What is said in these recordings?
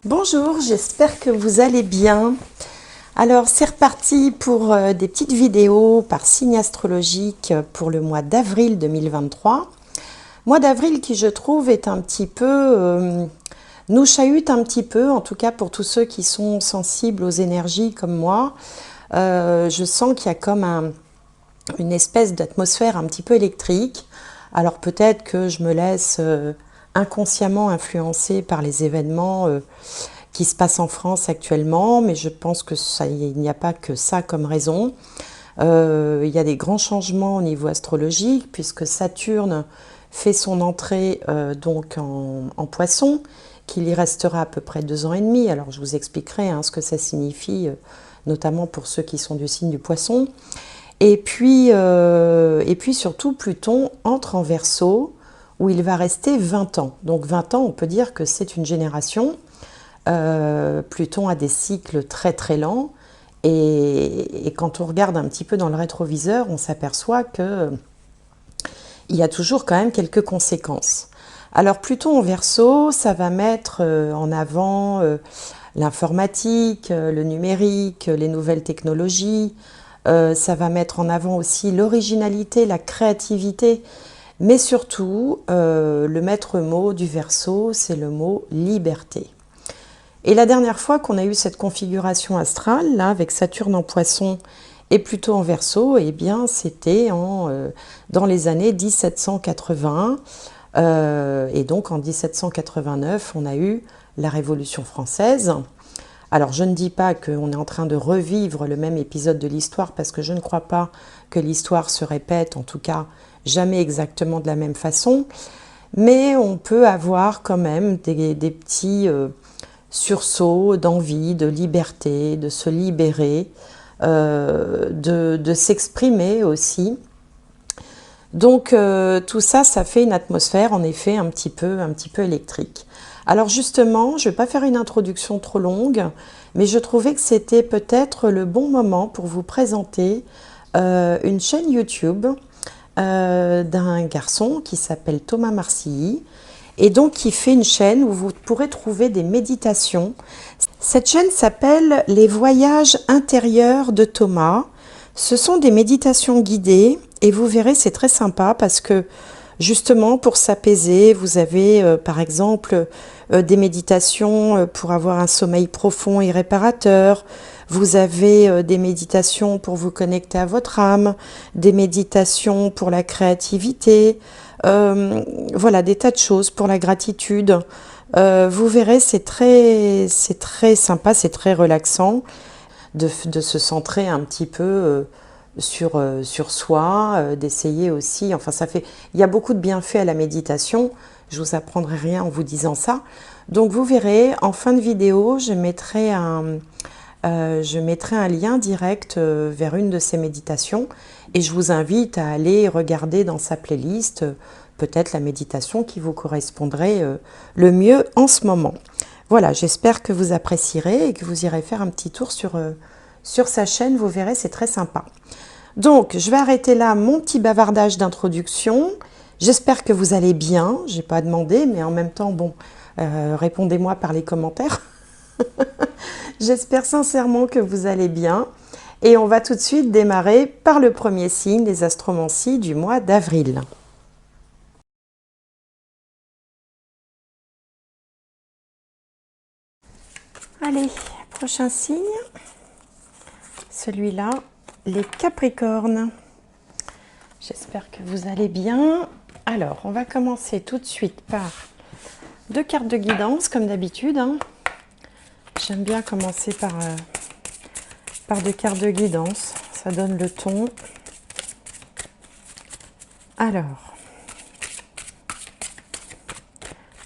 Bonjour, j'espère que vous allez bien. Alors c'est reparti pour des petites vidéos par signe astrologique pour le mois d'avril 2023. Mois d'avril qui je trouve est un petit peu, nous chahute un petit peu, en tout cas pour tous ceux qui sont sensibles aux énergies comme moi. Je sens qu'il y a comme une espèce d'atmosphère un petit peu électrique. Alors peut-être que je me laisse inconsciemment influencer par les événements qui se passent en France actuellement, mais je pense que il n'y a pas que ça comme raison. Il y a des grands changements au niveau astrologique, puisque Saturne fait son entrée donc en Poisson, qu'il y restera à peu près 2 ans et demi. Alors je vous expliquerai ce que ça signifie, notamment pour ceux qui sont du signe du Poisson. Et puis surtout, Pluton entre en Verseau, où il va rester 20 ans. Donc 20 ans, on peut dire que c'est une génération. Pluton a des cycles très très lents. Et quand on regarde un petit peu dans le rétroviseur, on s'aperçoit qu'il y a toujours quand même quelques conséquences. Alors Pluton en Verseau, ça va mettre en avant l'informatique, le numérique, les nouvelles technologies. Ça va mettre en avant aussi l'originalité, la créativité, mais surtout, le maître mot du Verseau, c'est le mot liberté. Et la dernière fois qu'on a eu cette configuration astrale, là, avec Saturne en Poisson et Pluton en Verseau, eh bien, c'était dans les années 1780. Et donc, en 1789, on a eu la Révolution française. Alors, je ne dis pas qu'on est en train de revivre le même épisode de l'histoire, parce que je ne crois pas que l'histoire se répète, en tout cas, jamais exactement de la même façon. Mais on peut avoir quand même des petits sursauts d'envie, de liberté, de se libérer, de s'exprimer aussi. Donc tout ça, ça fait une atmosphère en effet un petit peu électrique. Alors justement, je ne vais pas faire une introduction trop longue, mais je trouvais que c'était peut-être le bon moment pour vous présenter une chaîne YouTube d'un garçon qui s'appelle Thomas Marcilly, et donc qui fait une chaîne où vous pourrez trouver des méditations. Cette chaîne s'appelle Les Voyages intérieurs de Thomas. Ce sont des méditations guidées et vous verrez, c'est très sympa parce que justement pour s'apaiser, vous avez par exemple des méditations pour avoir un sommeil profond et réparateur. Vous avez des méditations pour vous connecter à votre âme, des méditations pour la créativité, voilà, des tas de choses pour la gratitude. Vous verrez, c'est très sympa, c'est très relaxant de se centrer un petit peu sur soi, d'essayer aussi, enfin il y a beaucoup de bienfaits à la méditation, je vous apprendrai rien en vous disant ça. Donc vous verrez, en fin de vidéo, je mettrai un lien direct vers une de ces méditations et je vous invite à aller regarder dans sa playlist peut-être la méditation qui vous correspondrait le mieux en ce moment. Voilà, j'espère que vous apprécierez et que vous irez faire un petit tour sur sa chaîne, vous verrez, c'est très sympa. Donc, je vais arrêter là mon petit bavardage d'introduction. J'espère que vous allez bien, je n'ai pas demandé, mais en même temps, bon, répondez-moi par les commentaires. J'espère sincèrement que vous allez bien. Et on va tout de suite démarrer par le premier signe des astromancies du mois d'avril. Allez, prochain signe. Celui-là, les Capricornes. J'espère que vous allez bien. Alors, on va commencer tout de suite par 2 cartes de guidance, comme d'habitude. J'aime bien commencer par 2 cartes de guidance. Ça donne le ton. Alors,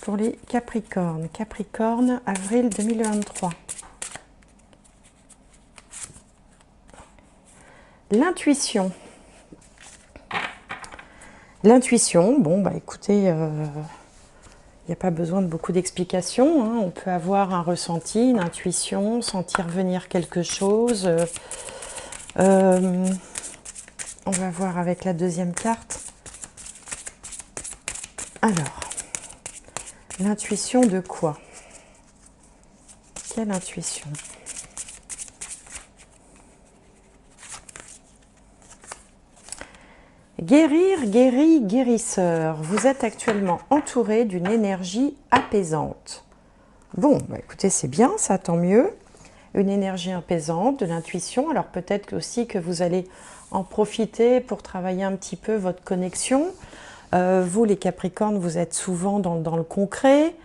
pour les Capricornes. Capricorne, avril 2023. L'intuition. L'intuition, bon, bah écoutez, il n'y a pas besoin de beaucoup d'explications. On peut avoir un ressenti, une intuition, sentir venir quelque chose. On va voir avec la deuxième carte. Alors, l'intuition de quoi? Quelle intuition? Guérir, guéri, guérisseur. Vous êtes actuellement entouré d'une énergie apaisante. Bon, bah écoutez, c'est bien, ça, tant mieux. Une énergie apaisante, de l'intuition. Alors peut-être aussi que vous allez en profiter pour travailler un petit peu votre connexion. Vous, les Capricornes, vous êtes souvent dans le concret,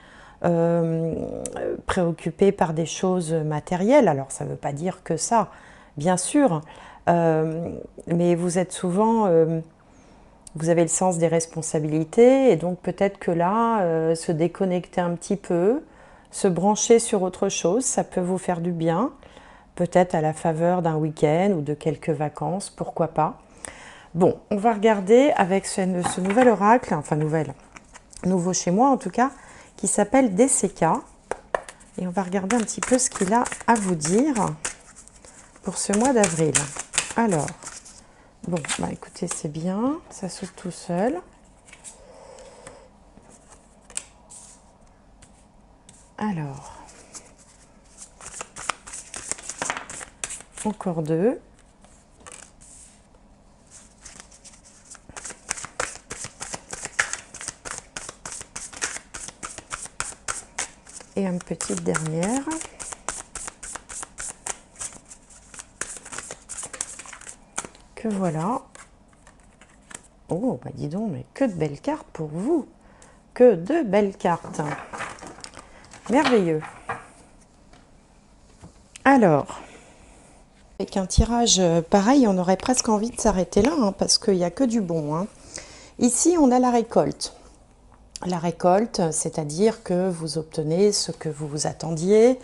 préoccupés par des choses matérielles. Alors ça ne veut pas dire que ça, bien sûr, mais vous êtes souvent... vous avez le sens des responsabilités et donc peut-être que là, se déconnecter un petit peu, se brancher sur autre chose, ça peut vous faire du bien, peut-être à la faveur d'un week-end ou de quelques vacances, pourquoi pas. Bon, on va regarder avec ce nouvel oracle, enfin nouveau chez moi en tout cas, qui s'appelle DCK. Et on va regarder un petit peu ce qu'il a à vous dire pour ce mois d'avril. Alors, bon, bah écoutez, c'est bien, ça s'ouvre tout seul. Alors, encore deux. Et une petite dernière. Que voilà. Oh, bah dis donc, mais que de belles cartes pour vous. Que de belles cartes. Merveilleux. Alors, avec un tirage pareil, on aurait presque envie de s'arrêter là, hein, parce qu'il n'y a que du bon. Hein. Ici, on a la récolte. La récolte, c'est-à-dire que vous obtenez ce que vous vous attendiez,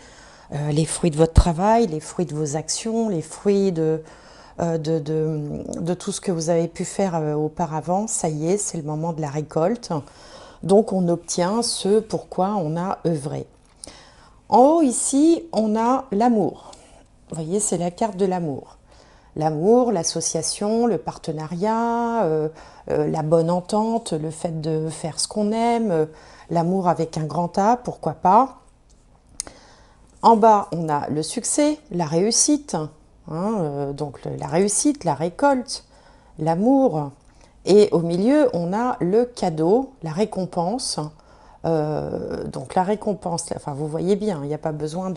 les fruits de votre travail, les fruits de vos actions, les fruits de tout ce que vous avez pu faire auparavant. Ça y est, c'est le moment de la récolte. Donc, on obtient ce pourquoi on a œuvré. En haut, ici, on a l'amour. Vous voyez, c'est la carte de l'amour. L'amour, l'association, le partenariat, la bonne entente, le fait de faire ce qu'on aime, l'amour avec un grand A, pourquoi pas. En bas, on a le succès, la réussite, hein, donc la réussite, la récolte, l'amour. Et au milieu, on a le cadeau, la récompense. Donc la récompense, enfin vous voyez bien, il n'y a pas besoin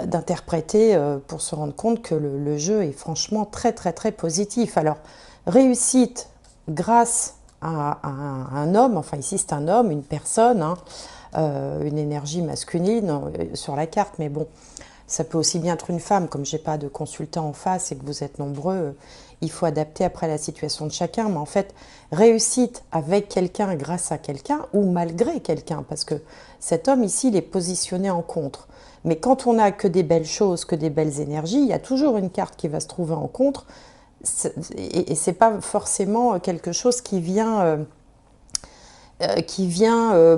d'interpréter pour se rendre compte que le jeu est franchement très très très positif. Alors réussite grâce à un homme, enfin ici c'est un homme, une personne, hein, une énergie masculine sur la carte, mais bon, ça peut aussi bien être une femme, comme j'ai pas de consultant en face et que vous êtes nombreux, il faut adapter après la situation de chacun, mais en fait, réussite avec quelqu'un grâce à quelqu'un ou malgré quelqu'un, parce que cet homme ici, il est positionné en contre. Mais quand on n'a que des belles choses, que des belles énergies, il y a toujours une carte qui va se trouver en contre, et c'est pas forcément quelque chose qui vient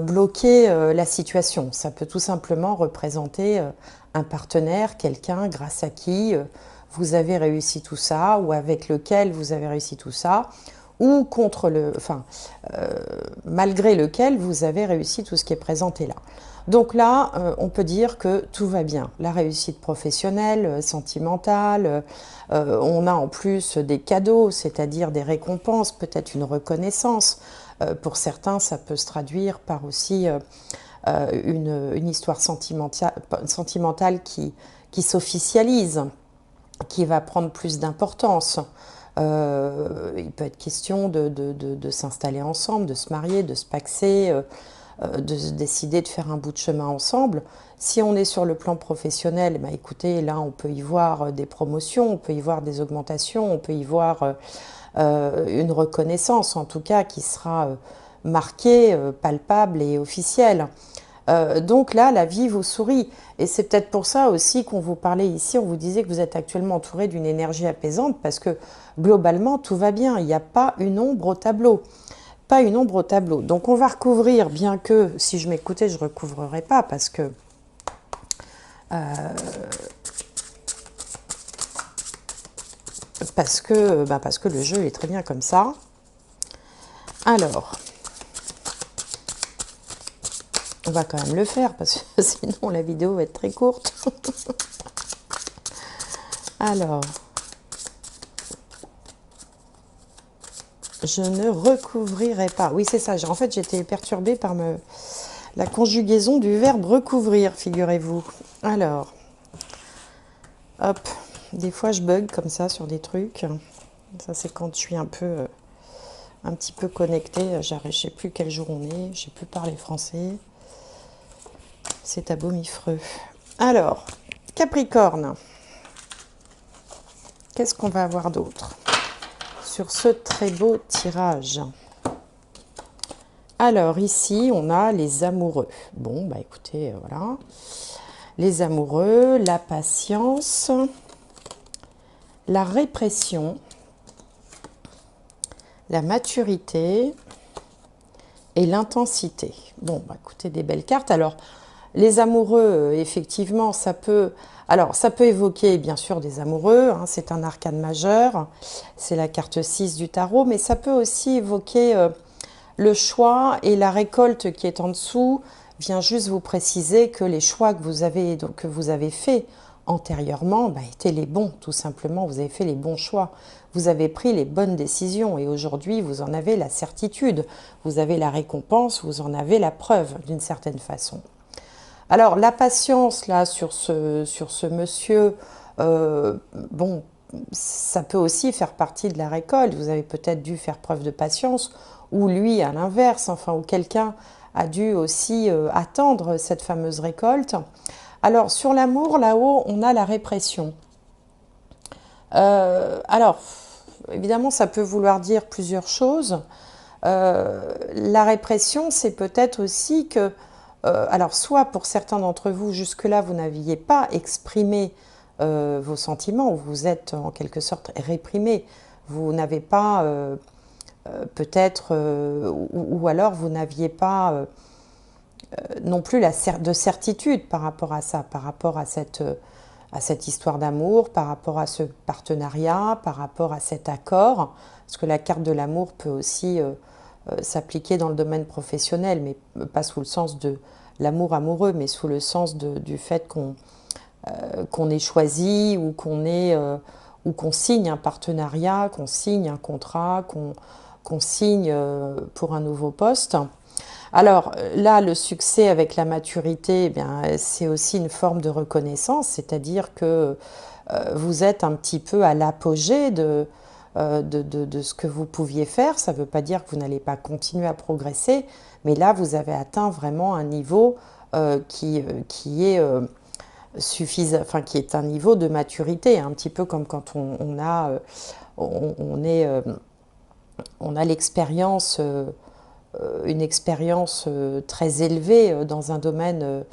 bloquer la situation. Ça peut tout simplement représenter un partenaire, quelqu'un grâce à qui vous avez réussi tout ça, ou avec lequel vous avez réussi tout ça, ou malgré lequel vous avez réussi tout ce qui est présenté là. Donc là, on peut dire que tout va bien. La réussite professionnelle, sentimentale, on a en plus des cadeaux, c'est-à-dire des récompenses, peut-être une reconnaissance. Pour certains, ça peut se traduire par aussi une histoire sentimentale qui s'officialise, qui va prendre plus d'importance. Il peut être question de s'installer ensemble, de se marier, de se paxer, de décider de faire un bout de chemin ensemble. Si on est sur le plan professionnel, bah écoutez, là on peut y voir des promotions, on peut y voir des augmentations, on peut y voir une reconnaissance en tout cas qui sera marquée, palpable et officielle. Donc là, la vie vous sourit. Et c'est peut-être pour ça aussi qu'on vous parlait ici, on vous disait que vous êtes actuellement entouré d'une énergie apaisante parce que globalement, tout va bien. Il n'y a pas une ombre au tableau. Pas une ombre au tableau. Donc on va recouvrir, bien que si je m'écoutais, je ne recouvrerais pas parce que le jeu est très bien comme ça. Alors, va quand même le faire parce que sinon la vidéo va être très courte. Alors, je ne recouvrirai pas. Oui, c'est ça. En fait, j'étais perturbée par la conjugaison du verbe recouvrir, figurez-vous. Alors, hop, des fois je bug comme ça sur des trucs. Ça, c'est quand je suis un petit peu connectée. Je ne sais plus quel jour on est. Je ne sais plus parler français. C'est abomifreux. Alors, Capricorne. Qu'est-ce qu'on va avoir d'autre sur ce très beau tirage? Alors, ici, on a les amoureux. Bon, bah écoutez, voilà. Les amoureux, la patience, la répression, la maturité et l'intensité. Bon, bah écoutez, des belles cartes. Alors, les amoureux, effectivement, ça peut évoquer bien sûr des amoureux, hein, c'est un arcane majeur, c'est la carte 6 du tarot, mais ça peut aussi évoquer le choix, et la récolte qui est en dessous vient juste vous préciser que les choix que vous avez faits antérieurement étaient les bons, tout simplement. Vous avez fait les bons choix, vous avez pris les bonnes décisions et aujourd'hui vous en avez la certitude, vous avez la récompense, vous en avez la preuve d'une certaine façon. Alors la patience là sur ce monsieur, bon, ça peut aussi faire partie de la récolte. Vous avez peut-être dû faire preuve de patience, ou lui à l'inverse, enfin, ou quelqu'un a dû aussi attendre cette fameuse récolte. Alors sur l'amour, là-haut, on a la répression. Alors, évidemment, ça peut vouloir dire plusieurs choses. La répression, c'est peut-être aussi que, alors soit pour certains d'entre vous, jusque-là, vous n'aviez pas exprimé vos sentiments, ou vous êtes en quelque sorte réprimé, vous n'avez pas peut-être, ou alors vous n'aviez pas non plus de certitude par rapport à ça, par rapport à cette histoire d'amour, par rapport à ce partenariat, par rapport à cet accord, parce que la carte de l'amour peut aussi s'appliquer dans le domaine professionnel, mais pas sous le sens de l'amour amoureux, mais sous le sens du fait qu'on ait choisi, ou qu'on signe un partenariat, qu'on signe un contrat, qu'on signe pour un nouveau poste. Alors là, le succès avec la maturité, eh bien, c'est aussi une forme de reconnaissance, c'est-à-dire que vous êtes un petit peu à l'apogée de ce que vous pouviez faire. Ça ne veut pas dire que vous n'allez pas continuer à progresser, mais là, vous avez atteint vraiment un niveau qui est suffisant, enfin, qui est un niveau de maturité, un petit peu comme quand on a l'expérience, une expérience très élevée dans un domaine.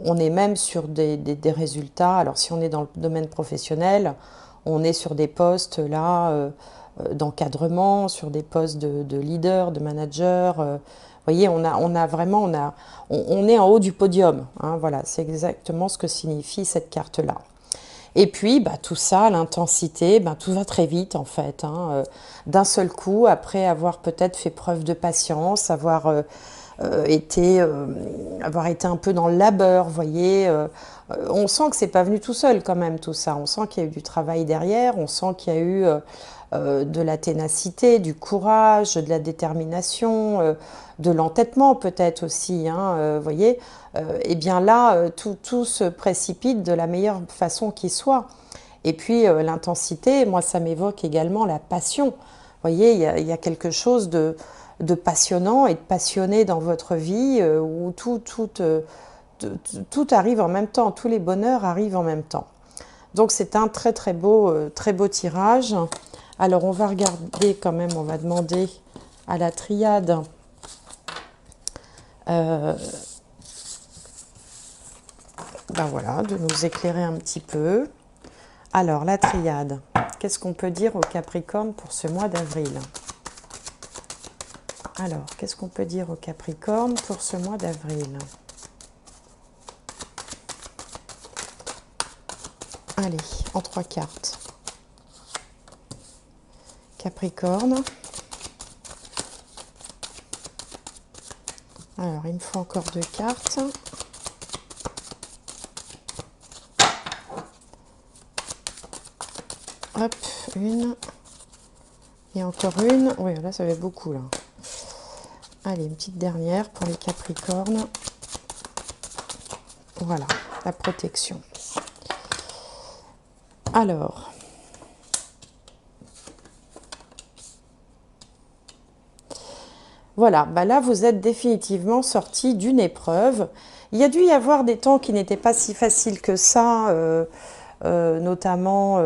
On est même sur des résultats. Alors si on est dans le domaine professionnel, on est sur des postes là d'encadrement, sur des postes de leader, de manager. Vous voyez, on est en haut du podium, hein, voilà, c'est exactement ce que signifie cette carte-là. Et puis, tout ça, l'intensité, tout va très vite en fait, hein, d'un seul coup, après avoir peut-être fait preuve de patience, avoir été un peu dans le labeur, vous voyez. On sent que c'est pas venu tout seul quand même tout ça, on sent qu'il y a eu du travail derrière, on sent qu'il y a eu de la ténacité, du courage, de la détermination, de l'entêtement peut-être aussi, hein, vous voyez. Et bien là, tout se précipite de la meilleure façon qui soit. Et puis l'intensité, moi ça m'évoque également la passion. Vous voyez, il y a quelque chose de passionnant et de passionné dans votre vie où tout arrive en même temps, tous les bonheurs arrivent en même temps. Donc c'est un très beau tirage. Alors on va regarder quand même, on va demander à la triade voilà, de nous éclairer un petit peu. Alors la triade, qu'est-ce qu'on peut dire au Capricorne pour ce mois d'avril? Alors, qu'est-ce qu'on peut dire au Capricorne pour ce mois d'avril? Allez, en 3 cartes. Capricorne. Alors, il me faut encore 2 cartes. Hop, une. Et encore une. Oui, là, ça fait beaucoup, là. Allez, une petite dernière pour les Capricornes. Voilà, la protection. Alors, voilà, bah là, vous êtes définitivement sorti d'une épreuve. Il y a dû y avoir des temps qui n'étaient pas si faciles que ça, notamment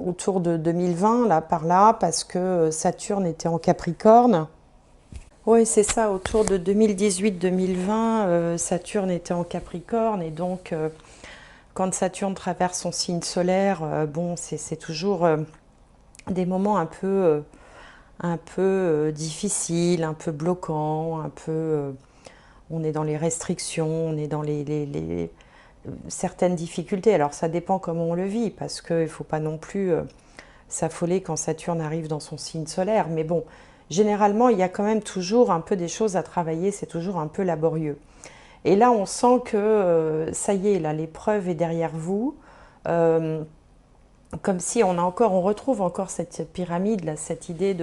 autour de 2020, là, par là, parce que Saturne était en Capricorne. Oui, c'est ça, autour de 2018-2020, Saturne était en Capricorne, et donc, quand Saturne traverse son signe solaire, bon, c'est toujours des moments un peu difficiles, un peu bloquants, un peu... on est dans les restrictions, on est dans certaines difficultés. Alors ça dépend comment on le vit, parce qu'il ne faut pas non plus s'affoler quand Saturne arrive dans son signe solaire. Mais bon, généralement, il y a quand même toujours un peu des choses à travailler, c'est toujours un peu laborieux. Et là, on sent que ça y est, là, l'épreuve est derrière vous. Comme si on retrouve encore cette pyramide, là, cette idée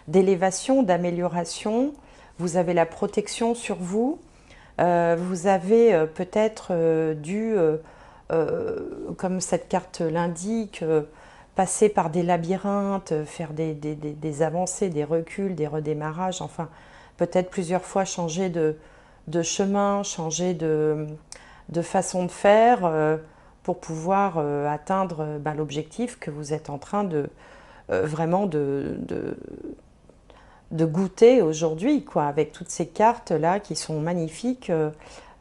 d'élévation, d'amélioration. Vous avez la protection sur vous. Vous avez peut-être dû, comme cette carte l'indique, passer par des labyrinthes, faire des avancées, des reculs, des redémarrages, enfin, peut-être plusieurs fois changer de chemin, changer de façon de faire pour pouvoir atteindre l'objectif que vous êtes en train vraiment de goûter aujourd'hui, quoi, avec toutes ces cartes-là qui sont magnifiques.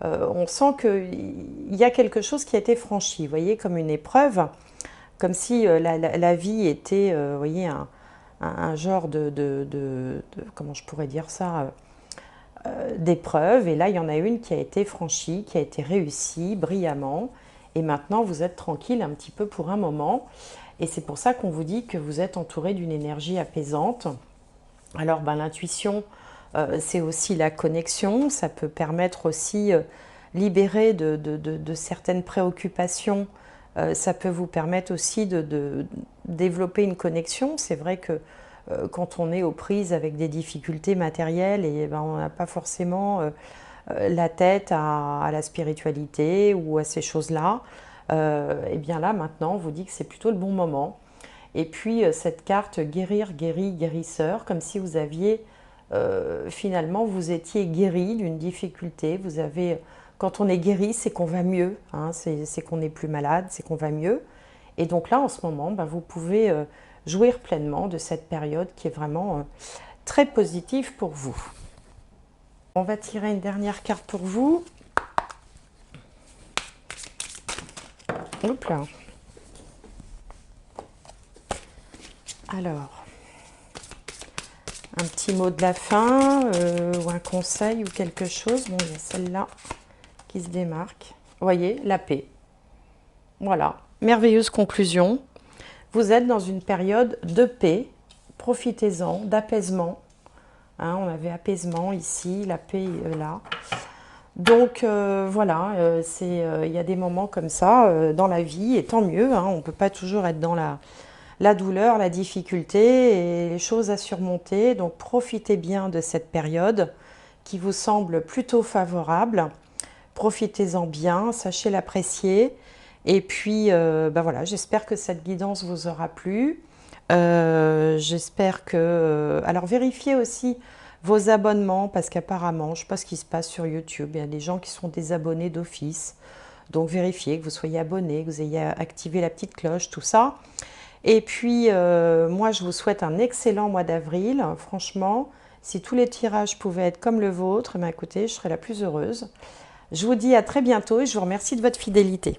On sent qu'il y a quelque chose qui a été franchi, vous voyez, comme une épreuve, comme si la vie était, vous voyez, un genre comment je pourrais dire ça, d'épreuve. Et là, il y en a une qui a été franchie, qui a été réussie brillamment. Et maintenant, vous êtes tranquille un petit peu pour un moment. Et c'est pour ça qu'on vous dit que vous êtes entouré d'une énergie apaisante. Alors, l'intuition, c'est aussi la connexion. Ça peut permettre aussi libérer de certaines préoccupations. Ça peut vous permettre aussi de développer une connexion. C'est vrai que quand on est aux prises avec des difficultés matérielles, et on n'a pas forcément la tête à la spiritualité ou à ces choses-là. Et bien là, maintenant, on vous dit que c'est plutôt le bon moment. Et puis cette carte guérir, guéri, guérisseur, comme si vous aviez finalement, vous étiez guéri d'une difficulté. Vous avez, quand on est guéri, c'est qu'on va mieux, hein, c'est qu'on n'est plus malade, c'est qu'on va mieux. Et donc là, en ce moment, vous pouvez jouir pleinement de cette période qui est vraiment très positive pour vous. On va tirer une dernière carte pour vous. Hop là. Alors, un petit mot de la fin, ou un conseil, ou quelque chose. Bon, il y a celle-là qui se démarque. Vous voyez, la paix. Voilà, merveilleuse conclusion. Vous êtes dans une période de paix. Profitez-en, d'apaisement. Hein, on avait apaisement ici, la paix là. Donc voilà, il y a des moments comme ça dans la vie, et tant mieux, hein, on ne peut pas toujours être dans la douleur, la difficulté et les choses à surmonter. Donc profitez bien de cette période qui vous semble plutôt favorable. Profitez-en bien, sachez l'apprécier. Et puis voilà, j'espère que cette guidance vous aura plu. J'espère que... alors vérifiez aussi vos abonnements, parce qu'apparemment, je ne sais pas ce qui se passe sur YouTube, il y a des gens qui sont désabonnés d'office. Donc vérifiez que vous soyez abonné, que vous ayez activé la petite cloche, tout ça. Et puis, moi, je vous souhaite un excellent mois d'avril. Franchement, si tous les tirages pouvaient être comme le vôtre, écoutez, je serais la plus heureuse. Je vous dis à très bientôt et je vous remercie de votre fidélité.